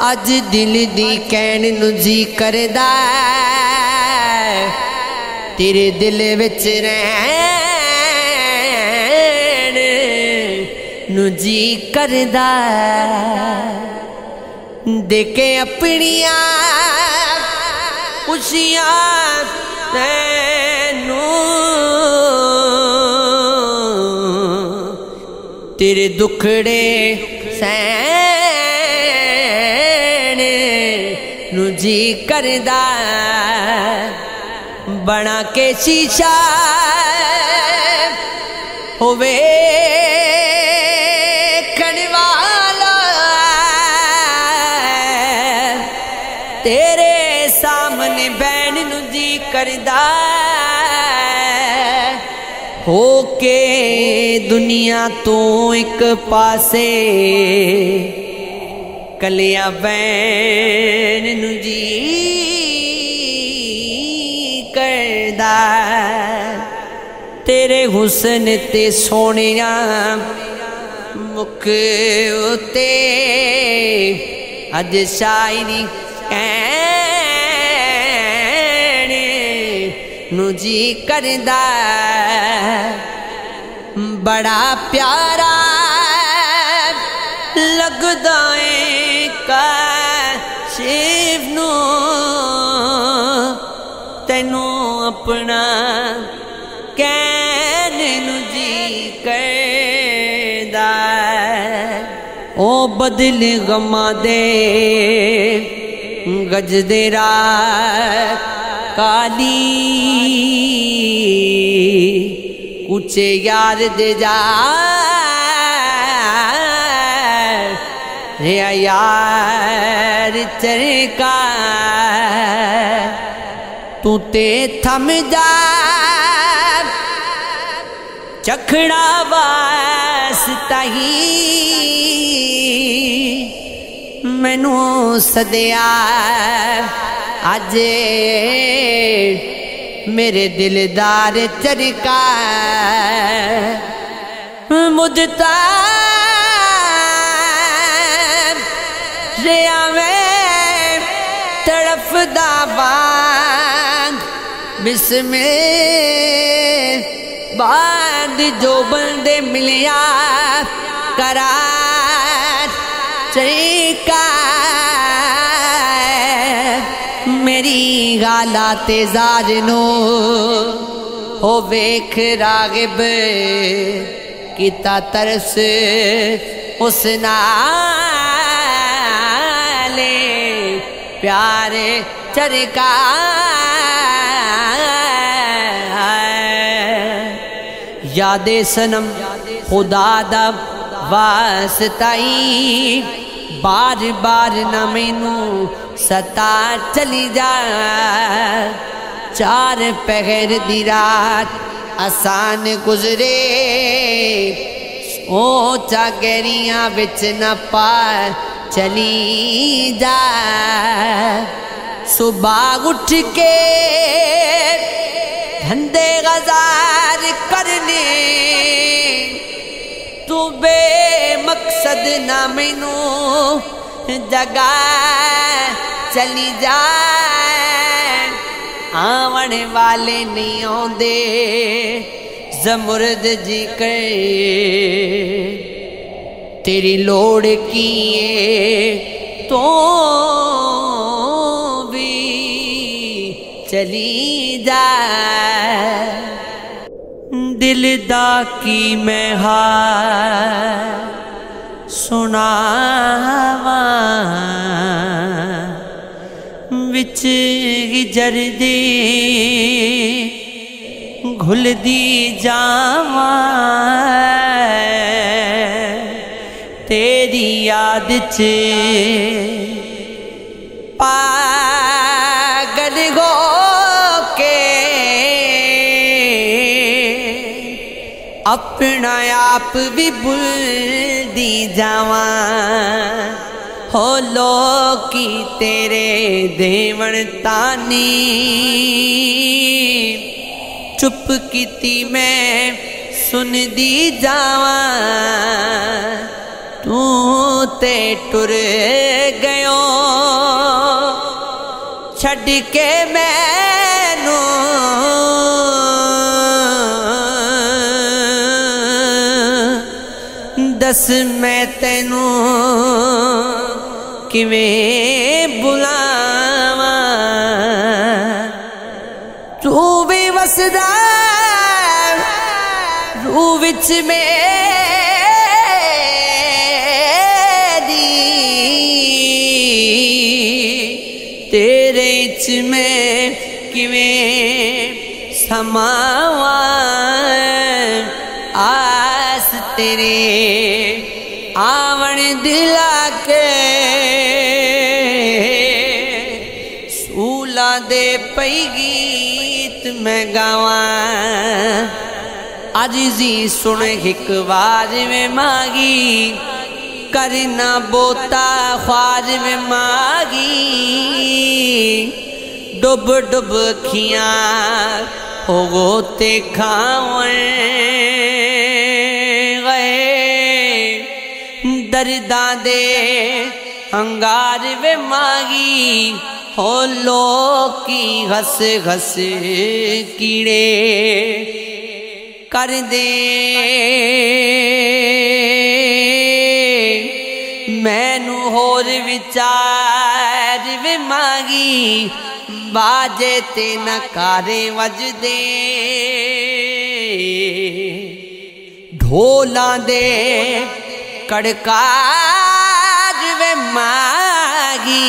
अज दिल दी कहन नू जी करदा तेरे दिल विच रहन नू जी करदा देखे अपनियां खुशियां तैनू तेरे दुखड़े सहन नू जी करदा बना के शीशा होवे खड़वाला तेरे सामने बैन नू जी करदा होके दुनिया तो एक पासे कलियां बैन नू जी करदा तेरे हुस्न ते सोनिया मुख उते अज शायरी कहन नू जी करदा बड़ा प्यारा लगदा है काशिफ नू तैनू अपना कहन नू जी करदा ओ बदल गमां दे गजदे रात काली कुछ यार दे जा रे यार चरका तू ते थम जा चखड़ा वास्ता ही मैनू सदिया अज मेरे दिलदार चरका मुझता रिया मैं तड़फदा बांग बिस्मिल बाद जो बंदे मिलिया करार चरका मेरी गाला तेजार नो हो वेख रागिब किता तरस उस नाले प्यारे चरका यादे सनम खुदा दा वास्ताई बार बार न मैनू सता चली जा चार पहर दी रात आसान गुजरे सोचा गहरियां विच न पा चली जा सुबह उठ के धंधे गजार करने तू बेमकसद ना मैनू जगा चली जा आवन वाले नहीं आउंदे ज़मुर्द जी कर तेरी लोड़ की तो भी चली जा दिलदा की मैं हाल सुनावा विच हिजर दे घुलदी जावा तेरी याद च पागल हो के अपना आप भी भूलदी जावा हो लोकी तेरे देवण तानी चुप कीती मैं सुन दी जावा तू ते टुर गयो छड़ के मैनू दस मैं तेनू किवें बुलावा। तू भी वसदा रूह विच मेरी, तेरे च मैं किवें समावा। आस तेरे आवण दिला के सूला दे पई गीत मैं गावा। आजिज़ी सुन हिक बार में मागी, करना बोता ख्वाज में मागी। डुब डुब खिया हो गोते खावन दर्दां दे अंगार वे मागी। हो लोकी हस हस कीड़े कर दे, मैनू होर विचार वे मागी। बाजे ते नकारे वजदे ढोलां दे कड़काज वे मागी।